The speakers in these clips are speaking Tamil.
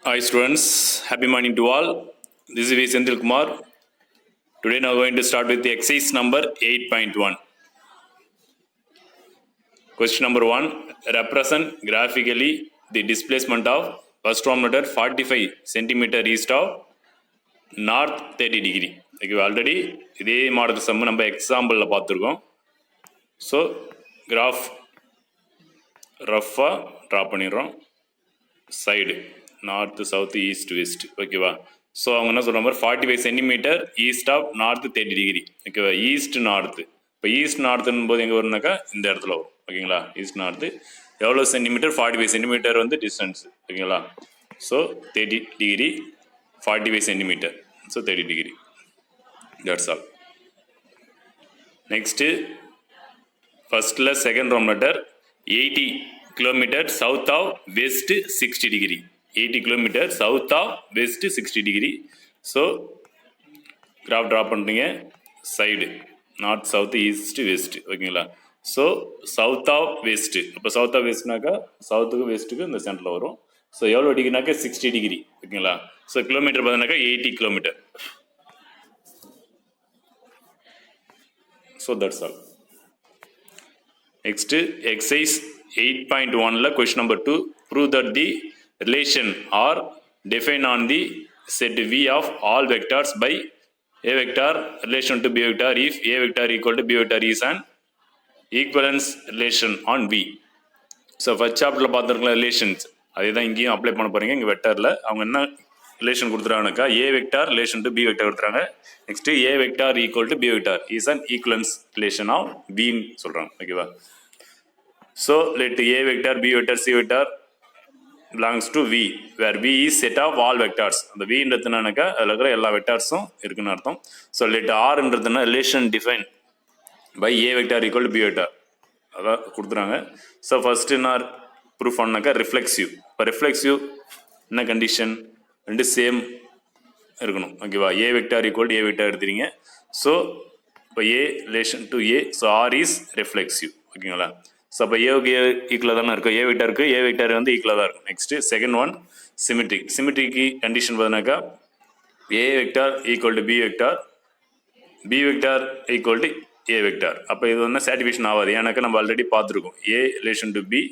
Hi students, happy morning to all. This is V. Senthil Kumar. Today now going to start with the exercise number 8.1. Question number 1. Represent graphically the displacement of first thermometer 45 centimeter east of north 30 degree. Okay, already இதே மாடல் சம் நம்ம எக்ஸாம்பிளில் பார்த்துருக்கோம். ஸோ கிராஃப் ரஃபாக ட்ரா பண்ணிடுறோம். Side north south east west ஓகேவா. ஸோ அவங்க என்ன சொல்கிற மாதிரி 45 centimetre east of north 30 degree ஓகேவா. ஈஸ்ட் நார்த்து இப்போ ஈஸ்ட் நார்த்துன்னு போது எங்கே வரும்னாக்கா இந்த இடத்துல வரும் ஓகேங்களா. ஈஸ்ட் நார்த்து எவ்வளோ சென்டிமீட்டர் 45 சென்டிமீட்டர் வந்து டிஸ்டன்ஸ் ஓகேங்களா. So 30 degree 45 centimetre so 30 degree that's all. Next ஃபஸ்ட்டில் செகண்ட் ரோமீட்டர் 80 kilometre south of west 60 degree 80 kilometre south of west 60 degree. So graph draw பண்ணுறீங்க. Side north south east west ஓகேங்களா. ஸோ சவுத் ஆஃப் வெஸ்ட்டு இப்போ சவுத் ஆஃப் வெஸ்ட்னாக்கா சவுத்துக்கு வெஸ்ட்டுக்கு இந்த சென்டரில் வரும். ஸோ எவ்வளோ டிகிரினாக்கா 60 டிகிரி ஓகேங்களா. ஸோ கிலோமீட்டர் பார்த்தீங்கன்னாக்கா 80 kilometre. So that's all. Next exercise 8.1 question number 2. Prove that the relation are defined on the set V of all vectors by A vector relation to B vector if A vector equal to B vector is an equivalence relation on V. So first சாப்டரில் பார்த்துருக்கலாம் ரிலேஷன்ஸ் அதே தான் இங்கேயும் அப்ளை பண்ண போகிறீங்க. இங்கே வெக்டரில் அவங்க என்ன ரிலேஷன் கொடுத்துருக்காங்கக்கா A vector relation to B vector கொடுத்துறாங்க. Next A vector equal to B vector is an equivalence relation of வின்னு சொல்கிறாங்க ஓகேவா. So let A vector B vector C vector belongs to V where V is set of all vectors. அந்த வின்றதுனாக்கா அதில் இருக்கிற எல்லா வெக்டார்ஸும் இருக்குன்னு அர்த்தம். ஸோ லெட் ஆர்ன்றதுனா relation define by A vector equal to B vector அதான் கொடுத்துறாங்க. ஸோ ஃபர்ஸ்ட் என்ன ப்ரூஃப் பண்ணாக்கா ரிஃப்ளெக்சிவ். இப்போ ரிஃப்ளெக்சிவ் என்ன கண்டிஷன் ரெண்டு சேம் இருக்கணும் ஓகேவா. A vector equal to A vector எடுத்துறீங்க. ஸோ இப்போ A relation to A so R is reflexive ஓகேங்களா. ஸோ அப்போ ஏவுக்கு ஏ ஈக்குவலாக தானே இருக்கும். ஏ வெக்டாருக்கு ஏ வெக்டார் வந்து ஈக்குவலாக தான் இருக்கும். Next second one symmetric. Symmetric condition பார்த்தீங்கன்னாக்கா A vector equal to B vector B vector equal to A vector. அப்போ இது வந்து சாட்டிஃபிகேஷன் ஆகாது. ஏன்னாக்கா நம்ம ஆல்ரெடி பார்த்துருக்கோம் A relation to B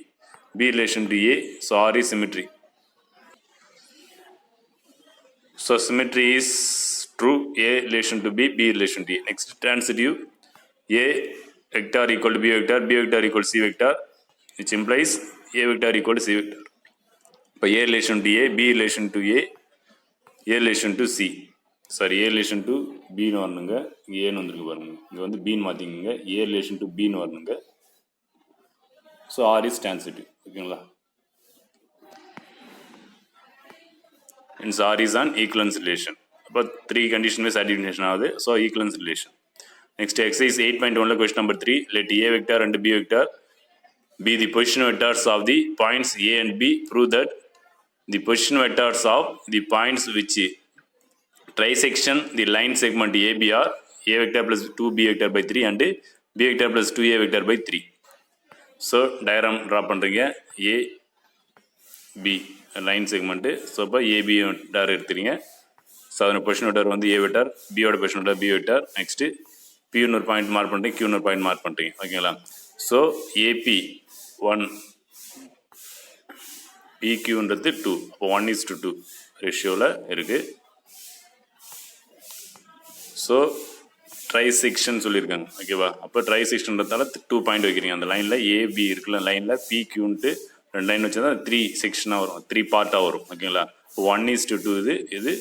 B relation to A so R is symmetry. So symmetry is true A relation to B, B relation to A. Next transitive A vector equal to B vector, B vector equal to C vector, which implies A vector equal to C vector. இப்போ A relation to A, B relation to A, A relation to C. Sorry A relation to Bன்னு வரணுங்க. இங்கே ஏன்னு வந்துருக்கு பாருங்க. இங்கே வந்து Bன்னு மாற்றிங்க. A relation to Bன்னு வரணுங்க. ஸோ R is transitive ஓகேங்களா. Hence R is an equivalence relation. அப்போ 3 condition with satisfaction ஆகுது. So equivalence relation. Next exercise 8.1 question number 3. Let A vector and B vector be the position vectors of the points A and B. Prove that the position vectors of the points which trisection the line segment AB are A vector plus 2B vector by 3 and B vector plus 2A vector by 3. So diagram draw பண்ணுறீங்க. A B line segment. So இப்போ ஏபி வெக்டார் எடுத்துறீங்க. ஸோ அதோட பொசிஷன் வெக்டார் வந்து ஏ வெக்டார், பியோட position vector B vector. Next பியூன்னு ஒரு பாயிண்ட் மார்க் பண்ணுறீங்க, கியூன்னு ஒரு பாயிண்ட் மார்க் பண்ணுறீங்க ஓகேங்களா. ஸோ ஏபி 1 பிக்யூன்றது 2 அப்போ 1:2 ரேஷியோவில் இருக்குது. ஸோ ட்ரை செக்ஷன் சொல்லியிருக்காங்க ஓகேவா. அப்போ ட்ரை செக்ஷன்றதால 2 பாயிண்ட் வைக்கிறீங்க. அந்த லைனில் ஏபி இருக்குல்ல லைனில் பிக்யூன்ட்டு 2 லைன் வச்சா 3 செக்ஷனாக வரும், 3 பார்ட்டாக வரும் ஓகேங்களா. 1:2 இது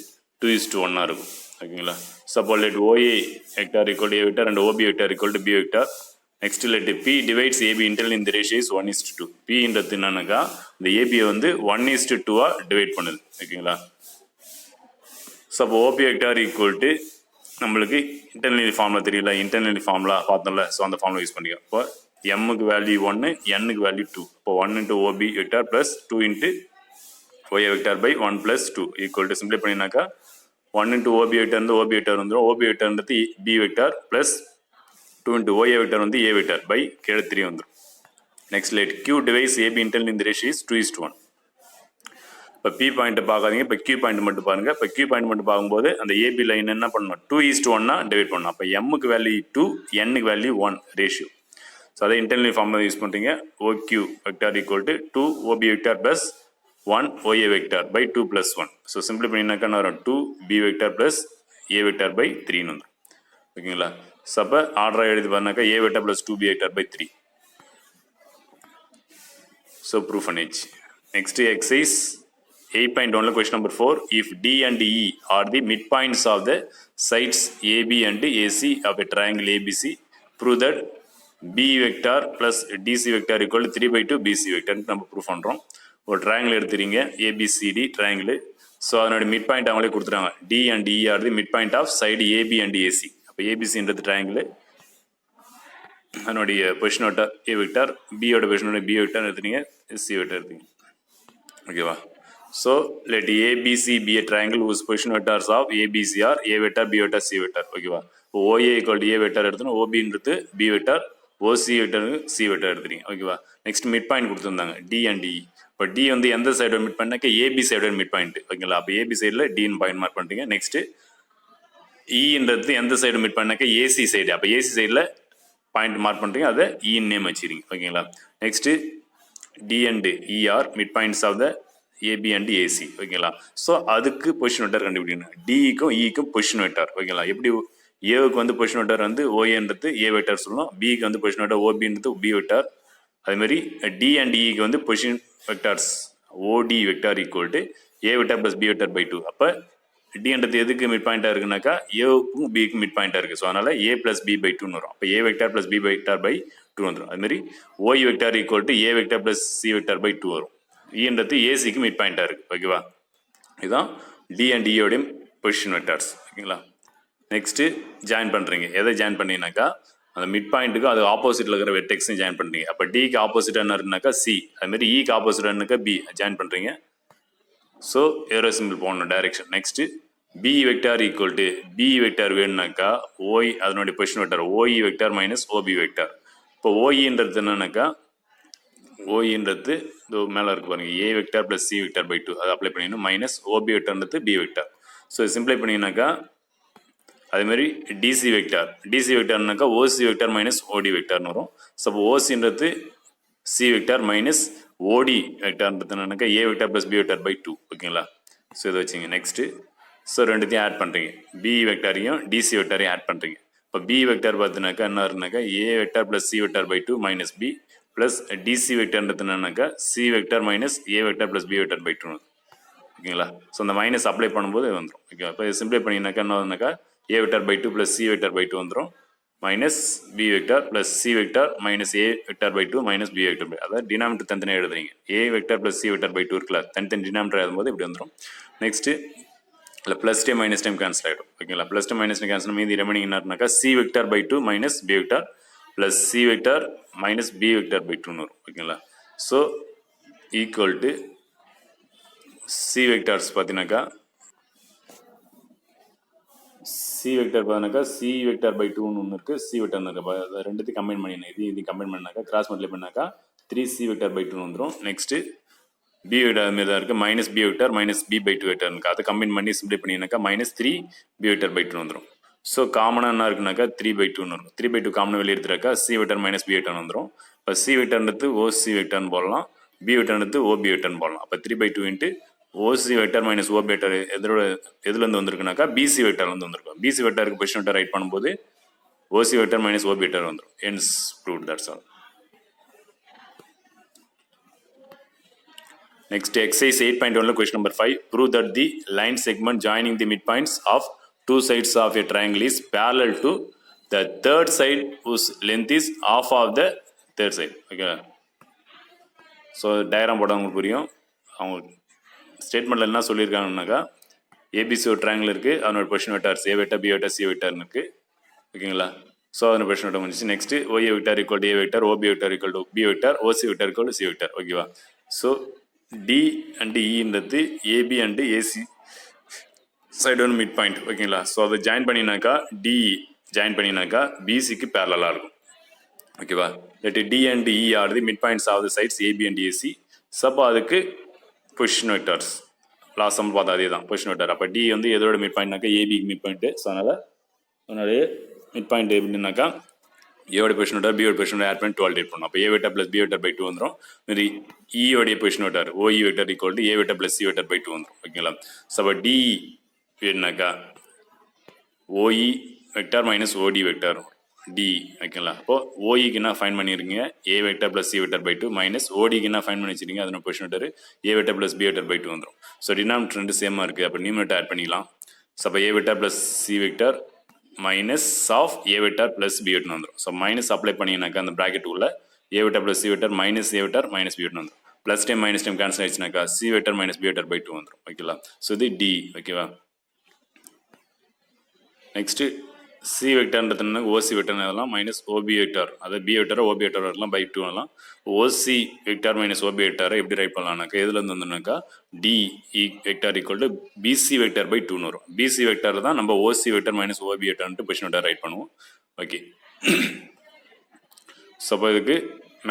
2:1 இருக்கும் ஓகேங்களா. Suppose let OA vector equal to A vector and OB vector equal to B vector. Next let P divides AB internal இந்த ரேஷியோ இஸ் 1:2. பின்றது என்னன்னாக்கா இந்த ஏபியை வந்து 1:2 டிவைட் பண்ணுது ஓகேங்களா. Suppose OP vector equal to நம்மளுக்கு இன்டர்னல் ஃபார்முலா தெரியல, இன்டர்னல் ஃபார்முலா பார்த்தோம்ல. ஸோ அந்த ஃபார்முலா யூஸ் பண்ணிக்கோ. இப்போ எம்முக்கு வேல்யூ 1, என்னுக்கு வேல்யூ 2. இப்போ 1 into OB vector plus 2 into OA vector by 1 + 2 equal to simplify பண்ணினாக்கா 1 into OB வெக்டார் வந்து OB வெக்டார் வந்துடும். OB வெக்டார்ன்றது B vector plus 2 into OA vector வந்து A வெக்டார் பை கீழே 3 வந்துடும். Next let Q divides AB internal இந்த ரேஷியோ இஸ் 2:1. இப்போ பி பாயிண்ட் பார்க்காதீங்க, இப்போ கியூ பாயிண்ட் மட்டும் பாருங்க. இப்போ கியூ பாயிண்ட் மட்டும் பார்க்கும்போது அந்த ஏபி லைன் என்ன பண்ணணும், 2:1 டிவைட் பண்ணணும். அப்போ எம்முக்கு வேல்யூ 2, என்னுக்கு வேல்யூ 1 ரேஷியோ. ஸோ அதை இன்டர்னல் ஃபார்முலா யூஸ் பண்ணுறீங்க. OQ vector equal to 2 OB vector plus 1 OA vector by 2 + 1. So simply பண்ணினாக்கா என்ன வரும், 2B vector plus A vector by 3ன்னு வந்துடும். ஓகேங்களா? ஸோ அப்போ ஆர்டராக எழுதி பாருனாக்கா A vector plus 2B vector by 3. So proof பண்ணிச்சு. Next exercise 8.1 question number 4. If D and E are the midpoints of the sides AB and AC of a triangle ABC, prove that B vector plus DC vector equal to 3/2 BC vector. நம்ம ப்ரூஃப் பண்ணுறோம். ஒரு ட்ரையாங்கிள் எடுத்துறீங்க, ABCD ட்ரையாங்கிள். ஸோ அதனுடைய மிட் பாயிண்ட் அவங்களே கொடுத்துறாங்க. D and E are the midpoint of side AB and AC. அப்போ ABCன்றது ட்ரையாங்கிள், அதனுடைய பொசிஷன் வெக்டார் A வெக்டார், பியோட பொசிஷன் B வெக்டார் எடுத்துறீங்க, C வெக்டார் எடுத்துங்க. ஓகேவா? So let ABC be a triangle whose position vectors of ABC are A vector, B vector, C vector. ஓகேவா? OA equal to A vector எடுத்துனோம், OBன்றது B vector, OC vector C vector எடுத்துறீங்க. ஓகேவா? நெக்ஸ்ட் மிட் பாயிண்ட் கொடுத்துருந்தாங்க D and E. இப்போ D வந்து எந்த சைடோட மிட் பாயிண்ட்னாக்கா AB சைடோட மிட் பாயிண்ட். ஓகேங்களா? அப்போ AB சைடில் Dன்னு பாயிண்ட் மார்க் பண்ணுறீங்க. நெக்ஸ்ட் Eன்றது எந்த சைடு மிட் பாயிண்ட்னாக்கா AC சைடு. அப்போ AC சைடில் பாயிண்ட் மார்க் பண்ணுறீங்க, அதை Eன்னு நேம் வச்சுக்கிறீங்க. ஓகேங்களா? Next D and E are mid points of the AB and AC. ஓகேங்களா? ஸோ அதுக்கு பொசிஷன் வெக்டார் கண்டுபிடிக்கணும். டிக்கும் ஈக்கும் பொசிஷன் வெக்டார். ஓகேங்களா? எப்படி ஏவுக்கு வந்து பொசிஷன் வெக்டார் வந்து ஓஏன்றது ஏ வெக்டார் சொல்லணும், பிக்கு வந்து பொசிஷன் வெக்டார் ஓபின்றது பி வெக்டார். அதேமாதிரி டி அண்ட் இக்கு வந்து position vectors OD vector equal to A vector plus B vector by 2. அப்போ டின்றது எதுக்கு மிட் பாயிண்டாக இருக்குனாக்கா ஏவுக்கும் பிக்கும் மிட் பாயிண்டாக இருக்குது. ஸோ அதனால் A + B by 2 வரும். அப்போ A vector plus B vector by 2 வந்துடும். அதுமாதிரி O E vector equal to A vector plus C vector by 2 வரும். ஈன்றது ஏசிக்கு மிட் பாயிண்டாக இருக்குது. ஓகேவா? இதுதான் டி அண்ட் இயோடைய பொசிஷன் வெக்டார்ஸ். ஓகேங்களா? நெக்ஸ்ட்டு ஜாயின் பண்ணுறீங்க. எதை ஜாயின் பண்ணீங்கன்னாக்கா அந்த மிட் பாயிண்ட்டுக்கு அது ஆப்போசிட்டில் இருக்கிற வெர்டெக்ஸையும் ஜாயின் பண்ணுறீங்க. அப்போ டிக்கு ஆப்போசிட்டாக என்ன இருக்குனாக்கா சி, அதுமாதிரி ஈக்கு ஆப்போசிட்டாக பி ஜாயின் பண்ணுறீங்க. ஸோ ஏரோ சிம்பிள் போகணும் direction. Next B vector equal to B vector வேணுனாக்கா ஓய் அதனுடைய position vector O E vector minus OP vector. இப்போ ஓஇன்றது என்னன்னாக்கா ஓஇன்றது இது மேலே இருக்கு பாருங்க, A vector plus C vector by 2 அதை அப்ளை பண்ணிடணும், மைனஸ் ஓபி வெக்டார்ன்றது பி வெக்டார். ஸோ சிம்பிளை பண்ணிங்கனாக்கா அதேமாதிரி டிசி வெக்டார்னாக்கா ஓசி வெக்டார் மைனஸ் ஓடி வெக்டார்னு வரும். ஸோ அப்போ ஓசின்றது சி வெக்டார் மைனஸ் ஓடி வெக்டார்ன்றது என்னன்னாக்கா A vector plus B vector by 2. ஓகேங்களா? ஸோ இதை வச்சுங்க. நெக்ஸ்ட்டு ஸோ ரெண்டுத்தையும் ஆட் பண்ணுறீங்க, பி வெக்டாரையும் டிசி வெக்டாரையும் ஆட் பண்ணுறீங்க. இப்போ பி வெக்டார் பார்த்தினாக்கா என்ன இருக்குனாக்கா A vector plus C vector by 2 minus B plus D C வெக்டார்ன்றது என்னன்னாக்கா C vector minus A vector plus B vector by 2. ஓகேங்களா? ஸோ அந்த மைனஸ் அப்ளை பண்ணும்போது வந்துடும். ஓகே, இப்போ சிம்பிளை பண்ணிங்கனாக்கா என்ன வந்துனாக்கா A vector by 2 plus C vector by 2 வந்துடும், minus B vector plus C vector minus A vector by 2 minus B vector by, அதாவது டினாமினேட்டர் தனித்தனியாக எழுதுறீங்க. A vector plus C vector by 2 இருக்குல்ல, தனித்தனி டினாமினேட்டர் எழுதும்போது இப்படி வந்துடும். நெக்ஸ்ட்டு இல்லை plus time minus time cancel ஆகிடும். ஓகேங்களா? Plus time minus time cancel மீதி ரெமைனிங் என்னன்னாக்கா C vector by 2 minus B vector plus C vector minus B vector by 2 வரும். ஓகேங்களா? So equal to C vectors பார்த்தீங்கன்னாக்கா சி வெக்டார் பை 2 ஒன்று இருக்குது, சி வெக்டார் இருக்குது. ரெண்டுத்தையும் கம்பைன் பண்ணிடணும். இது கம்பைன் பண்ணாக்கா கிராஸ் மல்டிப்ளை பண்ணாக்கா 3c வெக்டார் பை 2 வந்துடும். நெக்ஸ்ட்டு பி வெக்டார் மாரி தான் இருக்குது, minus B vector minus B by 2 vector இருக்குது. அதை கம்பைன் பண்ணி சிம்பிளை பண்ணிங்கனாக்கா மைனஸ் 3b வெக்டார் பை 2 வந்துடும். ஸோ காமனாக என்ன இருக்குனாக்கா 3/2 வரும். 3/2 காமனாக வெளியே எடுத்துட்டாக்கா C vector minus B vector வந்துடும். இப்போ சி வெக்டார்ன்றது ஓசி வெக்டார்னு போடலாம், பி வெக்டார்ன்றது ஓபி வெக்டார்னு போடலாம். அப்போ 3/2 into O C vector minus OP vector எதுலேருந்து வந்திருக்குனாக்கா பிசி வெக்டார்லேருந்து வந்திருக்கும். பிசி வெக்டாருக்கு பொசிஷன் வெக்டார் ரைட் பண்ணும்போது O C vector minus OP vector வந்துடும். Hence proved, that's all. Next exercise 8.1 question number 5. Prove that the line segment joining the midpoints of two sides of a triangle is parallel to the third side whose length is half of the third side. Okay. So diagram போட்டவங்களுக்கு புரியும். அவங்க ஸ்டேட்மெண்ட்டில் என்ன சொல்லியிருக்காங்கன்னாக்கா ஏபிசி ஒரு ட்ரையாங்கிள் இருக்குது, அதனோட position vectors A vector B vector C வெக்டார்னு இருக்குது. ஓகேங்களா? ஸோ அதனோட பொசிஷன் வெக்டார் முடிச்சு. Next O A vector equal to A vector, OP vector equal to B vector, OC vector equal to C vector. ஓகேவா? ஸோ டி அண்ட் இன்றது ஏபி அண்ட் ஏசி சைடு ஒன்று மிட் பாயிண்ட். ஓகேங்களா? ஸோ அதை ஜாயின் பண்ணினாக்கா டிஇ ஜாயின் பண்ணினாக்கா பிசிக்கு பேரலாக இருக்கும். ஓகேவா? Let D and E are the mid points of the sides A B and A C. Suppose அதுக்கு பொசிஷன் வெக்டார்ஸ் லாஸ்ட் சம் பார்த்தா அதே தான் பொசிஷன் வெக்டார். அப்போ டி வந்து எதோட மிட் பாயிண்ட்னாக்கா ஏபிக்கு மிட் பாயிண்ட்டு. ஸோ அதனால் மிட் பாயிண்ட் எப்படின்னாக்கா ஏவோட பொசிஷன் வெக்டார் பியோட பொசிஷன் ஆட் பண்ணி 12 டேட் பண்ணணும். அப்போ A vector plus B vector by 2 வந்துடும். இது ஈயோடைய position vector O E vector equal to A vector plus C vector by 2 வந்துடும். ஓகேங்களா. ஸோ அப்போ டி என்னக்கா O E vector minus O D vector D. ஓகேங்களா. அப்போ ஓஇக்கு என்ன ஃபைன் பண்ணிருக்கீங்க A vector plus C vector by 2 minus ஓடிக்கு என்ன ஃபைன் பண்ணி வச்சிருக்கீங்க அதோட position vector A vector plus B vector by 2 வந்துடும். ஸோ டினாமினேட்டர் ரெண்டு சேமாக இருக்குது. அப்போ நியூமரேட்டர் ஆட் பண்ணிக்கலாம். ஸோ அப்போ A vector plus C vector minus of A vector plus B vector வந்துடும். ஸோ மைனஸ் அப்ளை பண்ணிங்கனாக்கா அந்த ப்ராக்கெட் உள்ள A vector plus C vector minus A vector minus B vector வந்துடும். Plus time minus time cancel ஆயிடுச்சுனாக்கா C vector minus B vector by 2 வந்துடும். ஓகேங்களா. ஸோ இது டி. ஓகேவா. நெக்ஸ்ட்டு சி வெக்டார்ன்றது ஓசி வெக்டார் அதெல்லாம் மைனஸ் ஓபி வெக்டார், அதாவது பி வெக்டார் ஓபி வெக்டார் வரலாம் பை 2 வரலாம். ஓசி வெக்டார் மைனஸ் ஓபி வெக்டாரை எப்படி ரைட் பண்ணலாம்னாக்கா எதுல இருந்து வந்தோம்னாக்கா D vector equal to PC vector by 2 வரும். பிசி வெக்டார் தான் நம்ம ஓசி வெக்டார் மைனஸ் ஓபி வெக்டார்ன்ட்டு பொசிஷன் வெக்டார் ரைட் பண்ணுவோம். ஓகே. ஸோ இதுக்கு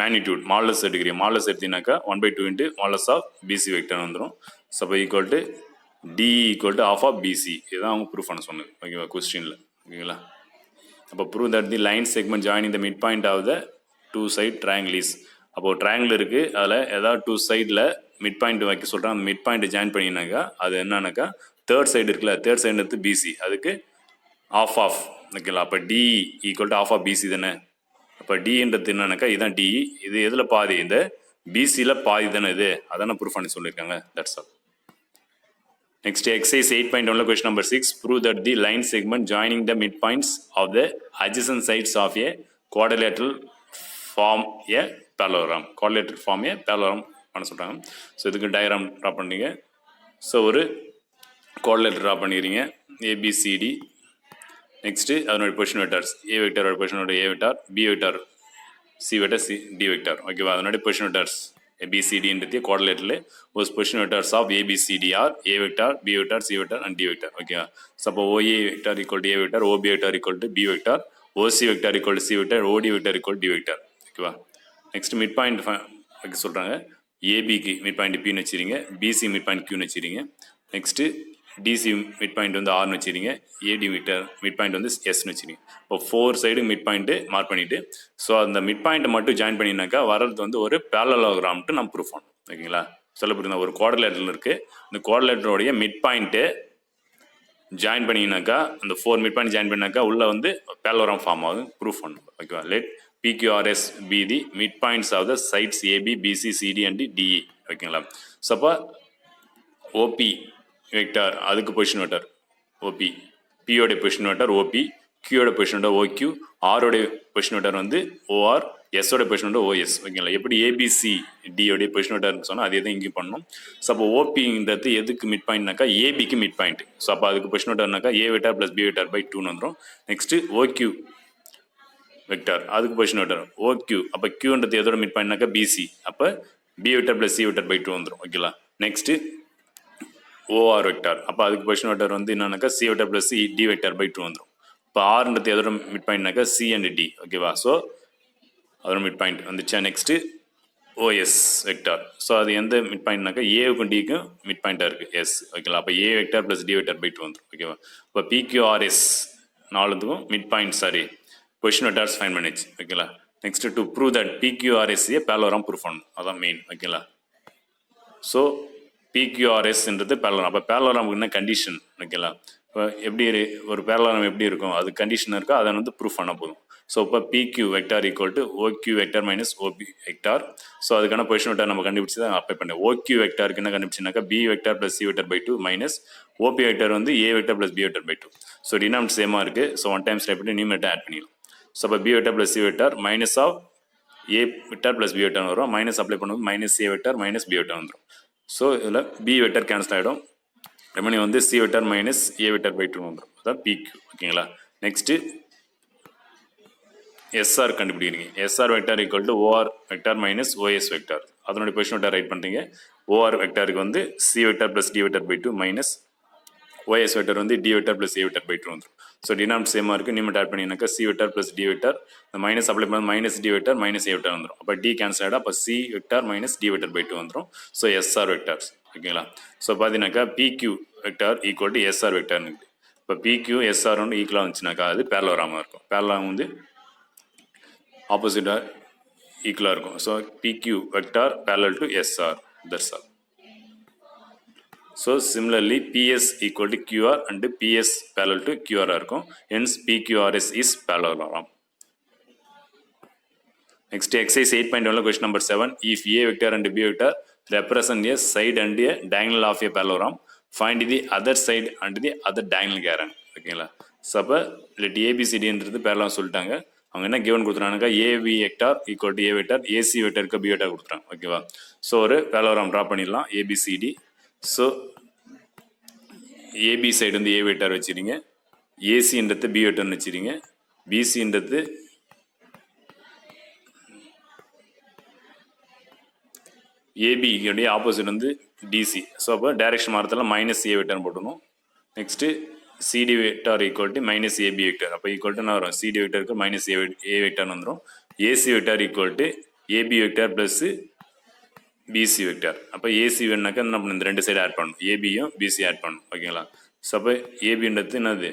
மேக்னிடியூட் மாடலஸ் எடுக்கிறீங்க. மாடலஸ் எடுத்தீங்கன்னாக்கா 1/2 into modulus of B C vector வந்துடும். So equal to D equal to of of B C. இதுதான் அவங்க ப்ரூஃப் பண்ண சொன்னது. ஓகேவா கொஸ்டினில். ஓகேங்களா. அப்போ prove that the line segment joining the mid point of the two side triangle is. அப்போது ட்ரையாங்கிள் இருக்குது, அதில் ஏதாவது டூ சைடில் மிட் பாயிண்ட் வைக்க சொல்கிறாங்க. அந்த மிட் பாயிண்ட் ஜாயின் பண்ணினாக்கா அது என்னன்னாக்கா தேர்ட் சைடு இருக்குல்ல, தேர்ட் சைடு எடுத்து பிசி, அதுக்கு ஆஃப் ஆஃப். ஓகேங்களா. அப்போ D equal to of of BC தானே. அப்போ டின்றது என்னன்னாக்கா இதுதான் டி. இது எதில் பாதி, இந்த பிசியில் பாதி தானே இது. அதான ப்ரூஃப் பண்ணி சொல்லியிருக்காங்க. That's all. Next exercise 8.1 question number 6. Prove that the line segment joining the midpoints of the adjacent sides of a quadrilateral form a parallelogram. Quadrilateral form a parallelogram பண்ண சொல்றாங்க. ஸோ இதுக்கு டயக்ராம் ட்ரா பண்ணீங்க. ஸோ ஒரு குவாட்ரிலேட்டர் ட்ரா பண்ணிடுறீங்க ஏபிசிடி. நெக்ஸ்ட்டு அதனுடைய பொசிஷன் வெக்டார்ஸ் ஏ வெக்டாரோட பொசிஷனோட A vector, B vector C vector, C D vector. ஓகேவா. அதனுடைய position vectors ABCD quadrilateral was position vectors of ABCD are A vector, B vector, C vector and D vector. Okay. Suppose OA vector equal to A vector, OB vector equal to B vector, OC vector equal to C vector, OD vector equal to D vector. Okay. Next midpoint okay சொல்றாங்க. AB க்கு midpoint P னு வச்சிருங்க, BC midpoint Q னு வச்சிருங்க. Next DC midpoint வந்து R னு வச்சிருங்க, AD midpoint வந்து S னு வச்சிருங்க. இப்போ 4 சைடு midpoint மார்க் பண்ணிட்டு ஸோ அந்த midpoint மட்டும் ஜாயின் பண்ணினாக்கா வரது வந்து ஒரு parallelogram-ட்டு நம்ம ப்ரூஃப் பண்ணணும். ஓகேங்களா. சொல்ல புரியுதா. ஒரு குவாட்ரிலேட்டரல் இருக்குது, இந்த குவாட்ரிலேட்டரோடைய midpoint ஜாயின் பண்ணினாக்கா அந்த 4 midpoint ஜாயின் பண்ணினாக்கா உள்ள வந்து parallelogram ஃபார்ம் ஆகுது ப்ரூஃப் பண்ணணும். ஓகேவா. Let PQRS be the midpoints of the sides AB, BC, CD and DE. ஓகேங்களா. ஸோ அப்போ OP வெக்டார் அதுக்கு பொசிஷன் வெக்டார் ஓபி, பியோடைய பொசிஷன் வெக்டார் ஓபி, கியூயோட பொசிஷன் வெக்டார் ஓக்யூ, ஆரோடைய பொசிஷன் வெக்டார் வந்து ஓஆர், எஸ்ஸோட பொசிஷன் வெக்டார் ஓஎஸ். ஓகேங்களா. எப்படி ஏபிசி டியோடைய பொசிஷன் வெக்டார்னு சொன்னால் அதே தான் இங்கேயும் பண்ணணும். ஸோ அப்போ ஓபிங்கிறது எதுக்கு மிட் பாயிண்ட்னாக்கா ஏபிக்கு மிட் பாயிண்ட். ஸோ அப்போ அதுக்கு பொசிஷன் வெக்டார்னாக்கா A vector plus B vector by 2 வந்துடும். நெக்ஸ்ட்டு ஓக்யூ வெக்டார் அதுக்கு பொசிஷன் வெக்டார் ஓக்யூ. அப்போ கியூன்றது எதோட மிட் பாயிண்ட்னாக்கா பிசி, அப்போ B vector plus C vector by 2 வந்துடும். ஓகேங்களா. நெக்ஸ்ட்டு ஓஆர் வெக்டார், அப்போ அதுக்கு பொசிஷன் வெக்டார் வந்து என்னன்னாக்கா C vector plus C D vector by 2 வந்துடும். இப்போ ஆர்ன்றது எதோட mid point C and D. ஓகேவா. ஸோ அதோட மிட் பாயிண்ட் வந்துச்சா. நெக்ஸ்ட்டு ஓஎஸ் வெக்டார், ஸோ அது எந்த மிட் பாயிண்ட்னாக்கா ஏவுக்கும் டிக்கும் மிட் பாயிண்ட்டாக இருக்குது எஸ். ஓகேங்களா. அப்போ A vector plus D vector by 2 வந்துடும். ஓகேவா. இப்போ பிக்யூஆர்எஸ் நாலுத்துக்கும் mid point sorry position vectors find பண்ணிச்சு. ஓகேங்களா. Next to prove that P Q R S parallelogram proof பண்ணணும், அதான் மெயின். ஓகேங்களா. ஸோ பிக்யூஆர்எஸ்ன்றது parallelogram. அப்போ parallelogram என்ன கண்டிஷன். ஓகேங்களா. இப்போ எப்படி ஒரு parallelogram எப்படி இருக்கும், அது கண்டிஷன் இருக்கோ அதை வந்து ப்ரூஃப் பண்ண போதும். ஸோ இப்போ P Q vector equal to O Q vector minus OP vector. So அதுக்கான பொசிஷன் வெக்டார் நம்ம கண்டுபிடிச்சி தான் அப்ளை பண்ணேன். ஓக்யூ வெக்டாருக்கு என்ன கண்டுபிடிச்சினாக்கா B vector plus C vector by 2 minus OP vector வந்து A vector plus B vector by 2. So denominator சேமாக இருக்குது. ஸோ 1 டைம்ஸ் டைப் பண்ணி நியூமரேட்டர் ஆட் பண்ணிடலாம். ஸோ அப்போ B vector plus C vector minus of A vector plus B vector வரும். மைனஸ் அப்ளை பண்ணும்போது minus A vector minus B vector வந்துடும். ஸோ இதில் பி வெக்டார் கேன்சல் ஆகிடும். ரெமனி வந்து C vector minus A vector by 2 வந்துடும். அதான் பிக்யூ. ஓகேங்களா. நெக்ஸ்ட்டு எஸ்ஆர் கண்டுபிடிக்கிறீங்க. S R vector equal to O R vector minus O S vector. அதனுடைய பொசிஷன் வெக்டார் ரைட் பண்ணுறீங்க. ஓஆர் வெக்டாருக்கு வந்து C vector plus D vector by 2 minus O S vector வந்து D vector plus A vector by 2 வந்துடும். ஸோ டினாமினேட்டர் சேமாக இருக்குது. நியூமரேட்டர் ஆட் பண்ணினாக்கா C vector plus D vector, minus apply பண்ண minus D vector minus A vector வந்துடும். அப்போ டி கேன்சல் ஆகிடும். அப்போ C vector minus D vector by 2 வந்துடும். So S R vectors. ஓகேங்களா. ஸோ பார்த்தீங்கன்னாக்கா P Q vector equal to S R வெக்டார்னு. இப்போ பிக்யூ எஸ்ஆர் ஒன்று ஈக்குவலாக இருந்துச்சுனாக்கா அது பேரலோகிராமாக இருக்கும். பேரலோகிராம் வந்து ஆப்போசிட்டாக ஈக்குவலாக இருக்கும். So P Q vector parallel to S R, that's all. So similarly PS equal to QR and PS parallel to QR இருக்கும். Hence PQRS is parallelogram. Next exercise 8.1 question number 7. If A vector and B vector represent a side and a diagonal of a parallelogram, find the other side and the other diagonal கேரன். ஓகேங்களா. ஸோ அப்போ let ABCDன்றது parallelogram சொல்லிட்டாங்க. அவங்க என்ன கிவன் கொடுத்துறாங்க, AB vector equal to A vector, AC வெக்டருக்கு B வெக்டார் கொடுத்துறாங்க. ஓகேவா. ஸோ ஒரு parallelogram ட்ரா பண்ணிடலாம் ABCD. ஸோ ஏபி சைடு வந்து ஏ வெக்டார் வச்சுருங்க, ஏசின்றது பி வெக்டார்னு வச்சுருங்க, பிசின்றது ஏபிக்குடைய ஆப்போசிட் வந்து டிசி. ஸோ அப்போ டைரக்ஷன் மாறத்தில் மைனஸ் ஏ வெக்டார்னு போட்டணும். Next C D vector equal to minus A B vector. அப்போ ஈக்குவல் டு என்ன வரும், சிடி வெக்டாருக்கு மைனஸ் ஏ வெக்டார்னு வந்துடும். A C vector equal to A B vector plus B C vector. அப்போ ஏசி வேணுனாக்கா என்ன பண்ணணும், இந்த ரெண்டு சைடு ஆட் பண்ணணும், ஏபியும் பிசி ஆட் பண்ணணும். ஓகேங்களா. ஸோ அப்போ ஏபின்றது என்னது,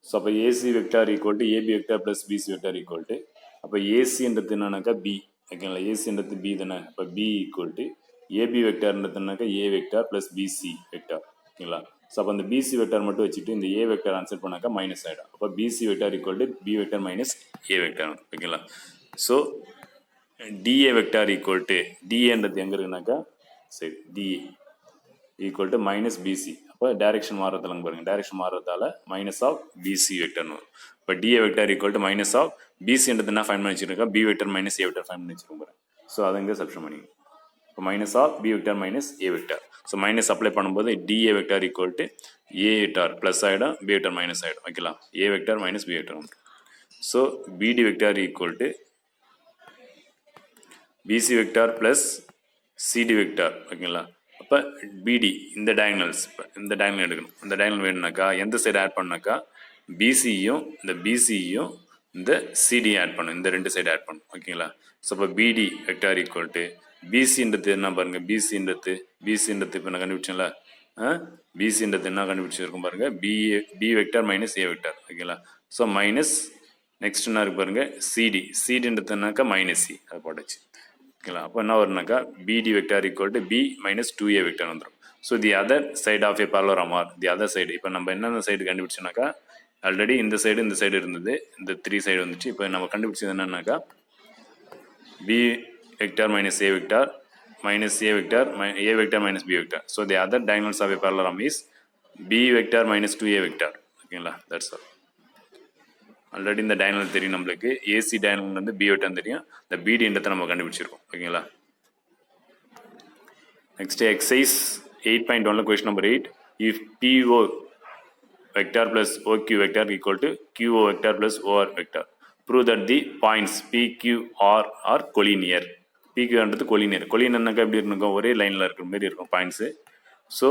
ஸோ அப்போ A C vector equal to A B vector plus B C vector equal to, அப்போ ஏசின்றது என்னன்னாக்கா பி. ஓகேங்களா. ஏசின்றது பி தானே. அப்போ பி ஈக்குவல் டு ஏபி வெக்டார்ன்றதுனாக்கா A vector plus B C vector. ஓகேங்களா. ஸோ அப்போ அந்த பிசி வெக்டார் மட்டும் வச்சுட்டு இந்த ஏ வெக்டார் ஆன்சர் பண்ணாக்கா மைனஸ் ஆகிடும். அப்போ B C vector equal to B vector minus A vector. ஓகேங்களா. So D A vector equal to டிஏன்றது எங்கே இருக்குனாக்கா சரி DA equal to minus BC. அப்போ டைரக்ஷன் மாறுறதால பாருங்கள், டைரக்ஷன் மாறுறதால மைனஸ் ஆஃப் பிசி வெக்டர்னு வரும். இப்போ DA vector equal to minus of பிசின்றது என்ன ஃபைன் பண்ணி வச்சுருக்கா, B vector minus A vector find பண்ணி வச்சுருக்கோம் பாருங்க. ஸோ அதை இங்கே சப்ஸ்டிட்யூட் பண்ணிங்க. இப்போ minus of B vector minus A vector. So minus apply பண்ணும்போது DA vector equal to A vector plus ஆகிடும், பி வெக்டர் மைனஸ் ஆகிடும். ஓகேங்களா. A vector minus B vector. So BD vector equal to PC vector plus CD vector. ஓகேங்களா. அப்போ பிடி இந்த டயகனல்ஸ், இந்த டயகனல் எடுக்கணும். இந்த டயகனல் வேணும்னாக்கா எந்த சைடு ஆட் பண்ணாக்கா பிசியும் இந்த பிசியும் இந்த சிடியும் ஆட் பண்ணும், இந்த ரெண்டு சைடு ஆட் பண்ணும். ஓகேங்களா. ஸோ இப்போ பிடி வெக்டார் ஈக்குவல் டு பிசின்றது என்ன பாருங்க, பிசின்றது இப்போ நான் கண்டுபிடிச்சேன்ல, பிசின்றது என்ன கண்டுபிடிச்சிருக்கும் பாருங்க, B vector minus A vector. ஓகேங்களா. ஸோ மைனஸ் நெக்ஸ்ட் என்ன இருக்கு பாருங்க, சிடின்றதுனாக்கா மைனஸ் சி, அதை போட்டுச்சு. ஓகேங்களா. அப்போ என்ன வரும்னாக்கா BD vector equal to B minus 2a vector வந்துடும். So the other side of A parallelogram are the other side. இப்போ நம்ம என்னென்ன சைடு கண்டுபிடிச்சோன்னாக்கா ஆல்ரெடி இந்த சைடு இருந்தது, இந்த 3 சைடு வந்துச்சு. இப்போ நம்ம கண்டுபிடிச்சது என்னன்னாக்கா B vector minus A vector minus A vector A vector minus B vector. So the other diagonals of A parallelogram is B vector minus 2a vector. ஓகேங்களா. That's all. ஆல்ரெடி இந்த டயகனல் தெரியும் நம்மளுக்கு, ஏசி டயகனல் வந்து பி வெக்டார் தெரியும், இந்த பிடின்றதை நம்ம கண்டுபிடிச்சிருக்கோம். ஓகேங்களா. Next exercise 8.1 question number 8. If PO vector plus OQ vector equal to QO vector plus OR vector, prove that the points PQR are collinear. PQன்றது கொலினியர். கொலினியர்னாக்கா எப்படி இருக்கும், ஒரே லைனில் இருக்கிற மாதிரி இருக்கும் பாயிண்ட்ஸு. ஸோ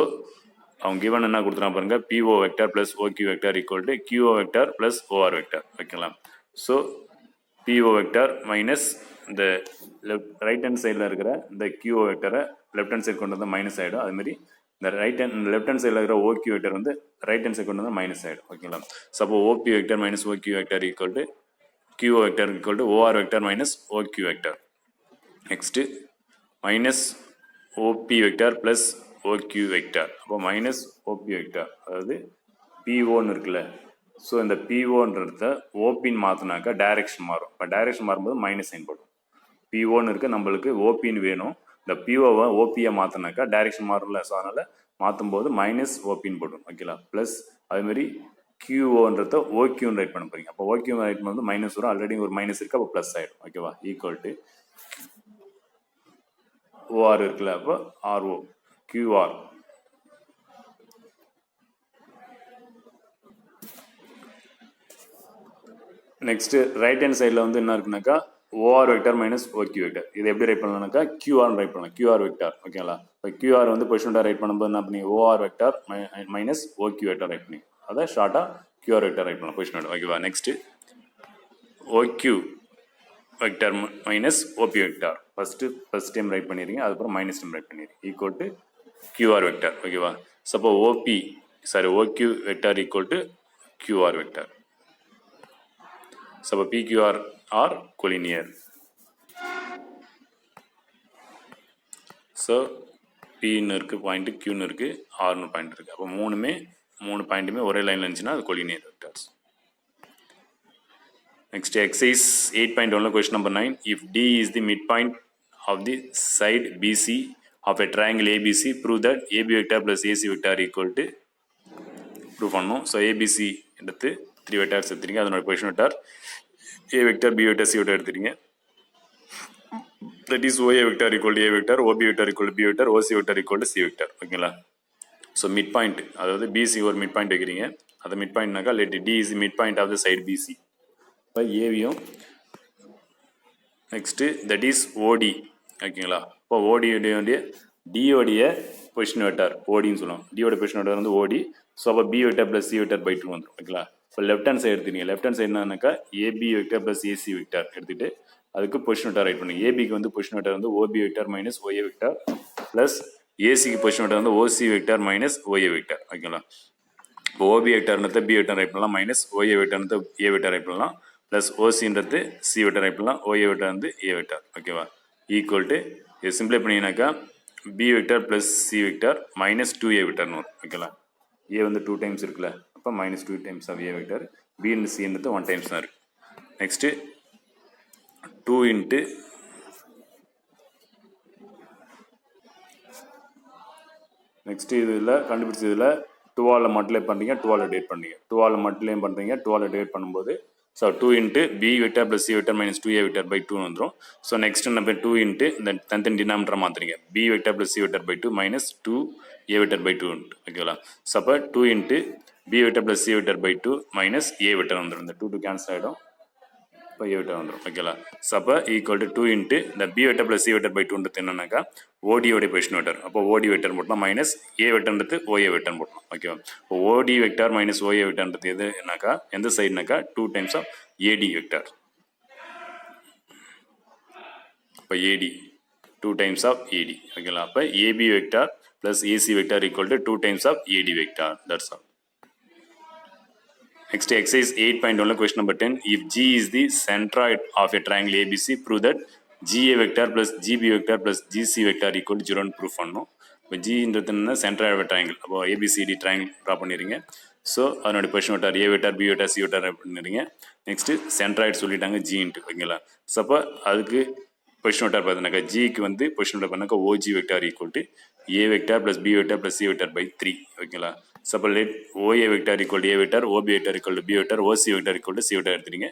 அவங்க கிவன் என்ன கொடுத்துறாங்க பாருங்க, PO vector plus OQ vector equal to QO vector plus OR vector. ஓகேங்களா. ஸோ PO வெக்டார் மைனஸ் இந்த ரைட் ஹேண்ட் சைடில் இருக்கிற இந்த QO வெக்டரை லெஃப்ட் ஹேண்ட் சைடு கொண்டு வந்தால் மைனஸ் ஆகிடும். அதுமாதிரி இந்த லெஃப்ட் ஹேண்ட் சைடில் இருக்கிற OQ வெக்டர் வந்து ரைட் ஹேண்ட் சைடு கொண்டு வந்தால் மைனஸ் ஆகிடும். ஓகேங்களா. சப்போ OP vector minus OQ vector equal to QO vector equal to OR vector minus OQ vector. Next minus OP vector plus OQ vector. அப்போ மைனஸ் OP வெக்டர், அதாவது POன்னு இருக்குல்ல. ஸோ இந்த POன்றத ஓபின்னு மாற்றினாக்கா டைரக்ஷன் மாறும். இப்போ டைரக்ஷன் மாறும்போது மைனஸ் சைன் போடும். POன்னு இருக்கு, நம்மளுக்கு ஓபின்னு வேணும். இந்த POவை ஓபியை மாற்றினாக்கா டைரக்ஷன் மாறும்ல. ஸோ அதனால் மாற்றும் போது மைனஸ் ஓபின்னு போடும். ஓகேங்களா. ப்ளஸ் அதுமாதிரி QOன்றத OQன்னு ரைட் பண்ண போறீங்க. அப்போ OQ ரைட் பண்ணும்போது மைனஸ் வரும், ஆல்ரெடி ஒரு மைனஸ் இருக்குது, அப்போ ப்ளஸ் ஆகிடும். ஓகேவா. ஈக்குவல் டு OR இருக்குல்ல, அப்போ RO QR. Next right hand சைடில் வந்து என்ன இருக்குனாக்கா OR vector minus OQ vector. இது எப்படி ரைட் பண்ணலாம்னாக்கா QRன்னு ரைட் பண்ணலாம், QR வெக்டர். ஓகேங்களா. இப்போ QR வந்து பொசிஷன் ரைட் பண்ணும்போது என்ன பண்ணி OR vector minus OQ vector write பண்ணி அதை ஷார்ட்டாக QR வெக்டர் ரைட் பண்ணலாம் பொசிஷன். ஓகேவா. Next OQ vector minus OP vector first time write பண்ணிடுறீங்க, அதுக்கப்புறம் மைனஸ் டைம் ரைட் பண்ணிடுறீங்க ஈக்குவல் டு கியூஆர் வெக்டார். ஓகேவா? Suppose OQ vector equal to QR vector. Suppose PQR are collinear. So பின்னு இருக்குது பாயிண்ட்டு, கியூன்னு இருக்குது, ஆர்னு பாயிண்ட் இருக்குது. அப்போ மூணு பாயிண்ட்டுமே ஒரே லைனில் இருந்துச்சுன்னா அது collinear vectors. Next exercise 8.1 question number 9. If D is the midpoint of the side BC of a triangle ABC, prove that AB vector plus AC vector equal to prove பண்ணணும். So ABC எடுத்து 3 vectors எடுத்துறீங்க, அதனோட position vector A vector, B vector, C vector எடுத்துறீங்க. That is OA vector equal to A vector, OB vector equal to B vector, OC vector equal to C vector. ஓகேங்களா? ஸோ மிட் பாயிண்ட், அதாவது BC ஒரு மிட் பாயிண்ட் வைக்கிறீங்க. அது mid பாயிண்ட்னாக்கா let D is the midpoint of the side BC. இப்போ ஏவியும் நெக்ஸ்ட்டு தட் இஸ் ஓடி. ஓகேங்களா? இப்போ ஓடியோடைய டியோடைய பொசிஷன் வெக்டார் ஓடின்னு சொல்லுவோம். டியோட பொசிஷன் வெக்டார் வந்து ஓடி. ஸோ அப்போ B vector plus C vector by 2 வந்துடும். ஓகேங்களா? இப்போ லெஃப்ட் ஹேண்ட் சைடு எடுத்துட்டீங்க. லெஃப்ட் ஹேண்ட் சைடு என்னன்னாக்கா AB vector plus AC vector எடுத்துகிட்டு அதுக்கு பொசிஷன் வெக்டார் ரைட் பண்ணுங்க. ஏபிக்கு வந்து பொசிஷன் வெக்டார் வந்து OB vector minus OA vector plus ஏசிக்கு பொசிஷன் வெக்டார் வந்து OC vector minus OA vector. ஓகேங்களா? இப்போ ஓபி வெக்டார்ன்றத பி வெக்டார் ரைட் பண்ணலாம், மைனஸ் ஒஏ வெக்டார்ன்றத ஏ வெக்டார் ரைட் பண்ணலாம், ப்ளஸ் ஓசின்றது சி வெக்டார் ரைட் பண்ணலாம், ஓஏ வெக்டார் வந்து ஏ வெக்டார். ஓகேவா? ஈக்குவல் டு இது சிம்பிளை பண்ணிங்கனாக்கா B vector plus C vector minus 2ஏ வெக்டார்னு வரும். ஓகேங்களா? ஏ வந்து 2 டைம்ஸ் இருக்குல்ல, அப்போ minus 2 times of A vector, B and சின்றது 1 டைம்ஸ் தான் இருக்குது. நெக்ஸ்ட்டு 2 இன்ட்டு நெக்ஸ்ட்டு இதில் கண்டுபிடிச்சதில் 2ஆல் மல்டிப்ளை பண்ணுறீங்க, 2ஆல் டிவைட் பண்ணுறீங்க, 2ஆல் மல்டிப்ளை பண்ணுறீங்க, 2ஆல் டிவைட் பண்ணும்போது so 2 into B vector plus C vector minus 2ஏ வெக்டார் பை 2 வந்துடும். ஸோ நெக்ஸ்ட் நம்ம 2 இன்ட்டு இந்த தனித்தனி டினாமினேட்டர் மாற்றுறீங்க, B vector plus C vector by 2 minus 2ஏ வெக்டார் பை 2 உண்டு. ஓகேங்களா? ஸோ அப்போ 2 into B vector plus C vector by 2 minus A vector வந்துடும். இந்த 2 கேன்சல் ஆகிடும், இப்போ ஏ வெக்டார் வந்துடும். ஓகேங்களா? ஸோ அப்போ ஈக்குவல் டு 2 இன்ட்டு இந்த B vector plus C vector by 2ன்றது என்னன்னாக்கா ஓடியோடைய பொசிஷன் வெக்டார். அப்போ ஓடி வெக்டார் போட்டலாம், மைனஸ் ஏ வெக்டார்ன்றது ஓஏ வெக்டார் போட்டலாம். ஓகேவா? இப்போ ஓடி வெக்டார் மைனஸ் ஓஏ வெக்டார்ன்றது எதுனாக்கா எந்த சைடுனாக்கா 2 டைம்ஸ் ஆஃப் ஏடி வெக்டார். இப்போ ஏடி 2 டைம்ஸ் ஆஃப் ஏடி. ஓகேங்களா? அப்போ AB vector plus AC vector equal to 2 times of AD vector. That's all. Next exercise 8.1 question number 10. If G is the centroid of a triangle ABC, prove that GA vector plus GB vector plus GC vector equal to 0 proof பண்ணணும். இப்போ ஜின்றது என்ன சென்ட்ராய்ட் ஆஃப் ட்ரையாங்கிள். அப்போ ஏபிசிடி ட்ரையாங்கிள் ட்ரா பண்ணிடுறீங்க. ஸோ அதனுடைய position vector A vector B vector C vector பண்ணிடுறீங்க. நெக்ஸ்ட்டு சென்ட்ராய்டு சொல்லிட்டாங்க ஜின்ட்டு. ஓகேங்களா? ஸோ அப்போ அதுக்கு பொசிஷன் வெக்டார் பார்த்தீங்கன்னாக்கா ஜிக்கு வந்து பொசிஷன் வெக்டார் பண்ணாக்கா OG vector equal to A vector plus B vector plus C vector by 3. ஓகேங்களா? Suppose let OA vector equal to A vector, OP vector equal to B vector, OC vector equal to C vector எடுத்துறீங்க.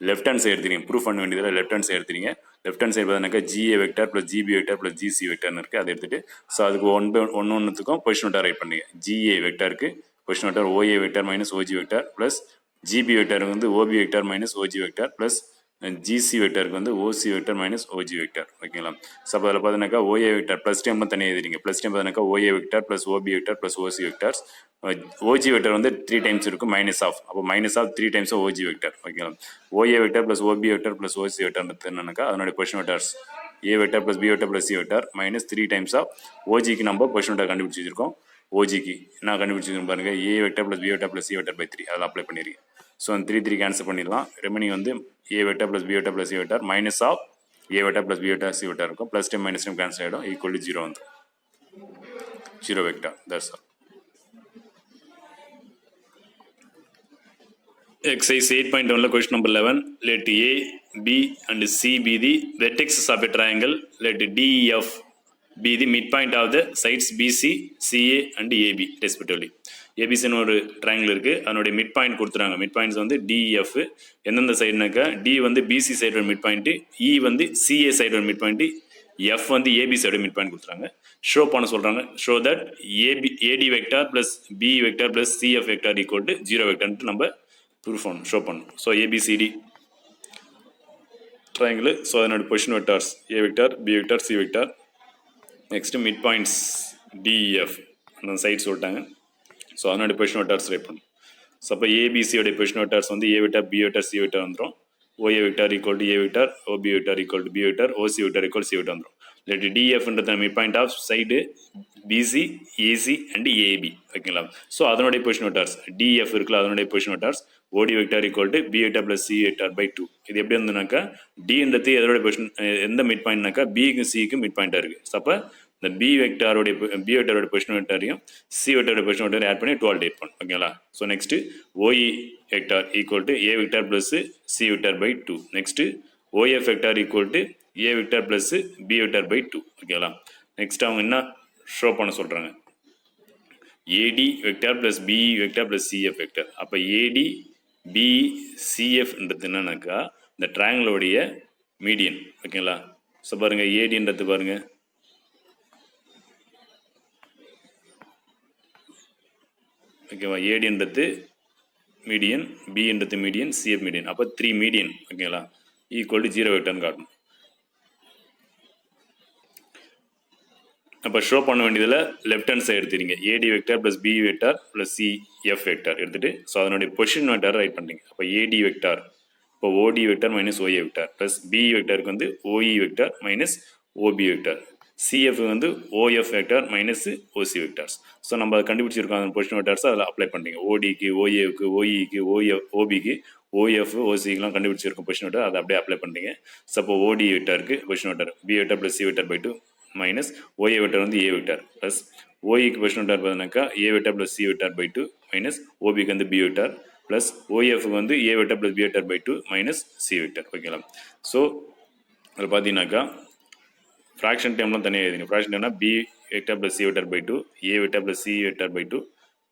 லெஃப்ட் ஹேண்ட் சைடு எடுத்துறீங்க. ப்ரூஃப் பண்ண வேண்டியதில் லெஃப்ட் ஹேண்ட் சைடு எடுத்துறீங்க. லெஃப்ட் ஹேண்ட் சைடு பார்த்தீங்கன்னாக்கா GA vector plus GB vector plus GC வெக்டார்னு இருக்குது, அதை எடுத்துகிட்டு ஸோ அதுக்கு ஒன்றுத்துக்கும் பொசிஷன் வெக்டார் ரைட் பண்ணீங்க. ஜிஏ வெக்டாருக்கு position vector OA vector minus OG vector plus GB வெக்டாருக்கு வந்து OB vector minus OG vector plus GC வெக்டாருக்கு வந்து OC vector minus OG vector. ஓகேங்களா? ஸோ அதில் பார்த்தீங்கன்னாக்கா ஓஏ வெக்டார் ப்ளஸ் டைம் தனியாக எழுதிங்க. ப்ளஸ் டைம் பார்த்தீங்கன்னாக்கா OA vector plus OB vector plus OC vectors. OG vector வந்து 3 டைம்ஸ் இருக்கும், மைனஸ் ஆஃப். அப்போ minus of 3 times OG vector. ஓகேங்களா? OA vector plus OB vector plus OC வெக்டார்ன்றது என்னன்னாக்கா அதனுடைய position vectors A vector plus B vector plus C vector minus 3 times of ஓஜிக்கு நம்ம பொசிஷன் வெக்டார் கண்டுபிடிச்சி வச்சிருக்கோம். ஓஜிக்கு என்ன கண்டுபிடிச்சிருக்கோம் பாருங்க, A vector plus B vector plus C vector by 3 அதில் அப்ளை பண்ணிடுறீங்க. ஸோ அந்த 3 கேன்சல் பண்ணிடலாம். ரெமினிங் வந்து A vector plus B vector plus C vector minus of A vector plus B vector C vector இருக்கும். Plus time minus time cancel ஆகிடும், ஈக்குவல் டு 0 வந்து 0 vector. That's all. Exercise 8.1 question number 11. Let A, B and C be the vertices of a triangle. Let DEF be the midpoint of the sides BC, CA and AB respectively. ஏபிசின்னு ஒரு ட்ரையாங்கிள் இருக்குது, அதனுடைய மிட் பாயிண்ட் கொடுத்துறாங்க. மிட் பாயிண்ட்ஸ் வந்து டிஎஃப் எந்தெந்த சைடுனாக்கா டி வந்து பிசி சைடோட மிட் பாயிண்ட்டு, இ வந்து சிஏ சைடோட மிட் பாயிண்ட்டு, எஃப் வந்து ஏபி சைடோட மிட் பாயிண்ட் கொடுத்துறாங்க. ஷோ பண்ண சொல்கிறாங்க. Show that AD vector plus B vector plus CF vector equal to 0 வெக்டார்ன்ட்டு நம்ம ப்ரூஃப் பண்ணணும், ஷோ பண்ணணும். So ABCD triangle. ஸோ அதனோட position vectors A vector B vector C vector. Next mid points DF அந்த சைட் சொல்லிட்டாங்க. ஸோ அதனோட பொசிஷன் வெக்டார்ஸ் ரைட் பண்ணணும். ஸோ அப்போ ஏபிசியோடைய பொசிஷன் வெக்டார்ஸ் வந்து A vector B vector C vector வந்துடும். OA vector equal to A vector, OB vector equal to B vector, OC vector equal to C vector வந்துரும். Let DF the midpoint of side BC, AC and AB. ஓகேங்களா? ஸோ அதனுடைய பொசிஷன் வெக்டார்ஸ் DF இருக்குல்ல அதனுடைய position vectors OD vector equal to B vector plus C vector by 2. இது எப்படி இருந்ததுனாக்கா Dன்றது எதோட பொசிஷன் எந்த மிட் பாயிண்ட்னாக்கா பிக்கும் சிக்கும் மிட் பாயிண்டாக இருக்குது. ஸோ அப்போ இந்த B வெக்டாரோடைய பொசிஷன் வெக்டாரையும் C வெக்டாரோட பொசிஷன் வெக்டாரையும் ஆட் பண்ணி 12 8 பண்ணும். ஓகேங்களா? So next OE vector equal to A vector plus C vector by 2. Next OF vector equal to A vector plus B vector by 2. ஓகேங்களா? நெக்ஸ்ட் அவங்க என்ன ஷோ பண்ண சொல்கிறாங்க AD vector plus BE vector plus CF vector. அப்போ AD BE CFன்றது என்னன்னாக்கா இந்த ட்ரையாங்கிளோடைய மீடியன். ஓகேங்களா? ஸோ பாருங்கள் ADன்றது பாருங்கள் ஓகேவா ADன்றது மீடியன், பின்றது மீடியன், CF மீடியன். அப்போ 3 மீடியன் ஓகேங்களா ஈக்குவல் டு 0 வெக்டார்னு காட்டணும். அப்போ ஷோ பண்ண வேண்டியதில் லெஃப்ட் ஹேண்ட் சைடு எடுத்துறீங்க AD vector plus BE vector plus CF vector எடுத்துகிட்டு ஸோ அதனுடைய பொசிஷன் வெக்டார் ரைட் பண்ணுறீங்க. அப்போ AD வெக்டார் இப்போ OD vector minus OA vector plus BE வெக்டாருக்கு வந்து OE vector minus OB vector, CF வந்து OF vector minus OC vectors. So நம்ம அதை கண்டுபிடிச்சிருக்கோம் அந்த பொசிஷன் வெக்டார்ஸ் அதில் அப்ளை பண்ணுறீங்க. ODக்கு OAவுக்கு OEக்கு OBக்கு OF OCக்கெலாம் கண்டுபிடிச்சிருக்கோம் பொசிஷன் வெக்டார் அதை அப்படியே அப்ளை பண்ணுறீங்க. ஸோ அப்போ OD வெக்டாருக்கு position vector B vector plus C vector by 2 minus OA vector வந்து A வெக்டார் ப்ளஸ் OEக்கு பொசிஷன் வெக்டார் பார்த்தீங்கன்னாக்கா A vector plus C vector by 2 minus OBக்கு வந்து B வெக்டார் ப்ளஸ் OFக்கு வந்து A vector plus B vector by 2 minus C vector. ஓகேங்களா? ஸோ அதில் பார்த்தீங்கன்னாக்கா ஃப்ராக்ஷன் டைம்லாம் தனியாக எழுதிங்க. ஃப்ராக்ஷன் டைம்னா B vector plus C vector by 2, A vector plus C vector by 2,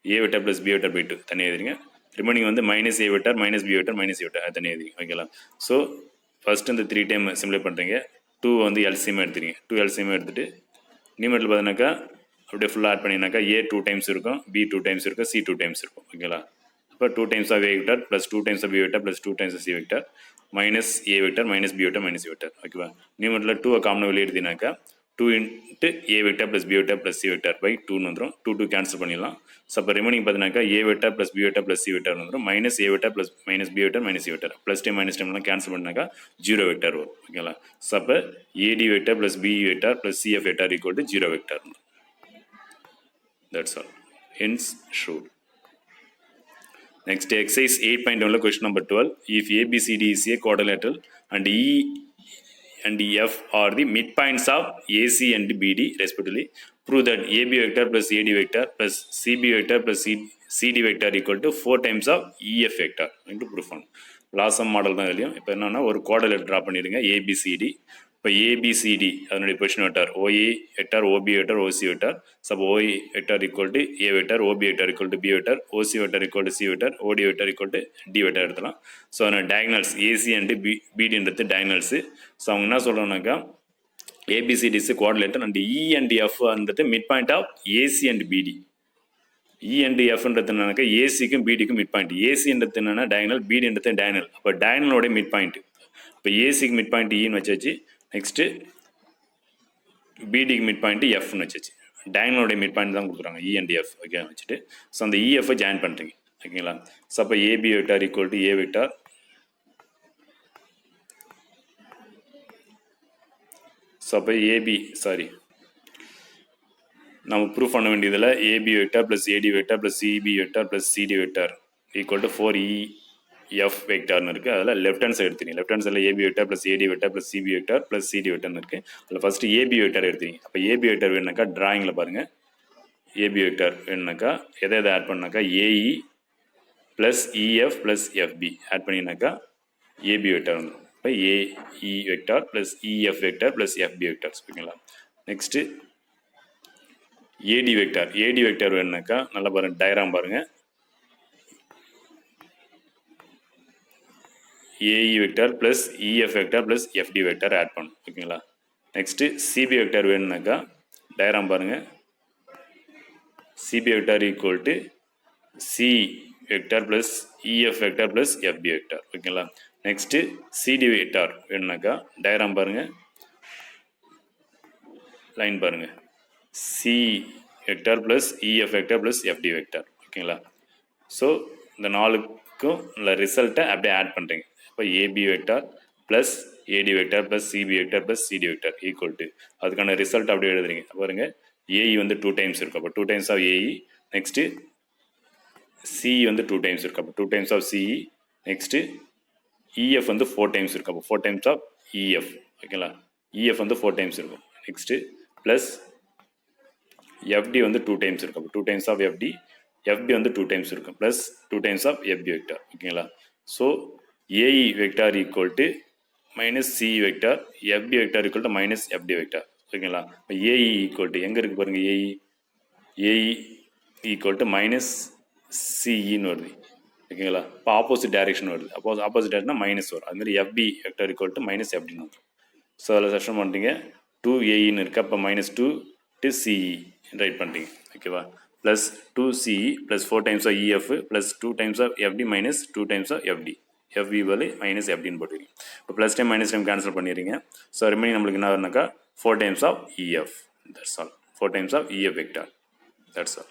A vector plus B vector by 2 தனியாக எழுதிங்க. ரிமைனிங் வந்து minus A vector minus B vector minus C vector அது தனியாக எழுதிங்க. ஓகேங்களா? ஸோ ஃபஸ்ட்டு இந்த 3 டைம் சிம்ப்ளை பண்ணுறீங்க. 2 வந்து எல்சிஎம் எடுத்துறீங்க. 2 எல்சிஎம் எடுத்துகிட்டு நியூமரேட்டர் பார்த்தீங்கன்னாக்கா அப்படியே ஃபுல்லாக ஆட் பண்ணிங்கனாக்கா A 2 டைம்ஸ் இருக்கும், B 2 டைம்ஸ் இருக்கும், C 2 டைம்ஸ் இருக்கும். ஓகேங்களா? இப்போ 2 times of A vector plus 2 times of B vector plus 2 times of C vector minus A vector minus B vector minus C vector. ஓகேவா? நியூமரேட்டரில் 2 காமனாக வெளியே எடுத்தீங்கன்னாக்கா 2 into A vector plus B vector plus C vector by 2 வந்துடும். 2 கேன்சல் பண்ணிடலாம். ஸோ அப்போ ரிமைனிங் பார்த்தீங்கன்னாக்கா A vector plus B vector plus C vector வந்துடும் minus A vector plus minus B vector minus C vector plus time minus டைம்லாம் கேன்சல் பண்ணாக்கா 0 வெக்டார் வரும். ஓகேங்களா? ஸோ அப்போ AD vector plus B vector plus CF vector equal to 0 vector. That's all. Hence shown. Next exercise 8.1 question number 12. If ABCD is a quadrilateral and E and F are the midpoints of AC and BD respectively, prove that AB vector plus AD vector plus CB vector plus CD vector equal to 4 times of EF vector into proof on. லாசம் மாடல் தான் இதுலையும். இப்போ என்னன்னா ஒரு குவாட்ரிலேட்டர் ட்ரா பண்ணிடுங்க ABCD. இப்போ ABCD அதனுடைய position vector OE vector OB vector OC vector. Suppose OE vector equal to A vector, OB vector equal to B vector, OC vector equal to C vector, OD vector equal to D vector எடுத்துலாம். ஸோ அதனால் டயக்னல்ஸ் AC அண்ட் BDன்றது டயக்னல்ஸு. ஸோ அவங்க என்ன சொல்கிறோம்னாக்கா ABCD is quadrilateral and E and F வந்துட்டு mid point of AC and BD. E and Fன்றது என்னன்னாக்கா ஏசிக்கும் பிடிக்கும் மிட் பாயிண்ட். ஏசின்றது என்னன்னா டயக்னல், பிடின்றது டயக்னல். அப்போ டயக்னலோட மிட் பாயிண்ட். இப்போ ஏசிக்கு மிட் பாயிண்ட் ஈன்னு வச்சாச்சு. நெக்ஸ்ட்டு பிடிக்கு மிட் பாயிண்ட் எஃப்னு வச்சாச்சு. டயக்னலோட மிட் பாயிண்ட் தான் கொடுக்குறாங்க E அண்ட் F. ஓகே வச்சுட்டு ஸோ அந்த EF ஜாயின் பண்ணுறீங்க. ஓகேங்களா? ஸோ அப்போ AB vector equal to A vector so அப்போ நம்ம ப்ரூஃப் பண்ண வேண்டியதில் AB vector plus AD vector plus CB vector plus CD vector equal to 4EF வெக்டார்னு இருக்குது. அதில் லெஃப்ட் ஹேண்ட் சைடு எடுத்துங்க. லெஃப்ட் ஹேண்ட் சைடில் AB vector plus AD vector plus CB vector plus CD வெக்டார்னு இருக்குது. அதில் ஃபஸ்ட்டு AB வெக்டார் எடுத்துங்க. அப்போ AB வெக்டார் வேணுனாக்கா ட்ராயிங்கில் பாருங்கள். AB வெக்டார் வேணுனாக்கா எதை ஆட் பண்ணாக்கா AE plus EF plus FB add பண்ணினாக்கா AB வெக்டார் வந்துடும். இப்போ AE vector plus EF vector plus FB vectors. ஓகேங்களா? நெக்ஸ்ட்டு AD வெக்டார் வேணுனாக்கா நல்லா பாருங்கள், டயக்ராம் பாருங்கள். AE vector plus EF vector plus FD vector add பண்ணும். ஓகேங்களா? நெக்ஸ்ட்டு CB வெக்டார் வேணுனாக்கா டயக்ராம் பாருங்கள். CB vector equal to C vector plus EF vector plus FB vector. ஓகேங்களா? நெக்ஸ்ட்டு CD வெக்டார் வேணுனாக்கா டயக்ராம் பாருங்கள், லைன் பாருங்கள். C vector plus EF vector plus FD vector. ஓகேங்களா? ஸோ இந்த 4க்கும் உள்ள ரிசல்ட்டை அப்படியே ஆட் பண்ணுறீங்க. அப்போ AB vector plus AD vector plus CB vector plus CD vector equal to அதுக்கான ரிசல்ட் அப்படியே எழுதுறீங்க. பாருங்க ஏஇ வந்து 2 டைம்ஸ் இருக்கும். அப்போ 2 times of AE. Next CE வந்து 2 டைம்ஸ் இருக்கும். அப்போ 2 times of CE. Next EF வந்து 4 டைம்ஸ் இருக்கும். அப்போ 4 டைம்ஸ் ஆஃப் இஎஃப். ஓகேங்களா? இஎஃப் வந்து 4 டைம்ஸ் இருக்கும். நெக்ஸ்ட்டு ப்ளஸ் எஃப்டி வந்து 2 டைம்ஸ் இருக்கும். அப்போ 2 டைம்ஸ் ஆஃப் எஃப்டி. எஃப்பி வந்து 2 டைம்ஸ் இருக்கும். Plus 2 times of FP vector. ஓகேங்களா? So AE vector equal to minus CE vector, FP vector equal to minus FD vector. ஓகேங்களா? இப்போ ஏஇ ஈக்குவல் டு எங்கே இருக்குது பாருங்கள், ஏஇ ஈக்குவல் டு மைனஸ் சிஇன்னு வருது. ஓகேங்களா? இப்போ ஆப்போசிட் டைரக்ஷன் வருது. அப்போ ஆப்போசிட் டைரக்ஷன் மைனஸ் வரும். அதுமாதிரி FP vector equal to minus எஃப்டின்னு வரும். ஸோ அதில் செக்ஷன் பண்ணுறீங்க 2 ஏஇன்னு இருக்குது. அப்போ மைனஸ் 2 டு சிஇ ரைட் பண்ணுறீங்க. ஓகேவா? Plus 2 CE plus 4 times of EF plus 2 times of FD minus 2 times of FD. FV வலி மைனஸ் எஃப்டின்னு போட்டுருக்கீங்க. இப்போ plus time minus time cancel பண்ணிடுறீங்க. ஸோ ரிமைனிங் நம்மளுக்கு என்ன வரும்னாக்கா 4 times of EF. That's all. 4 times of EF vector. That's all.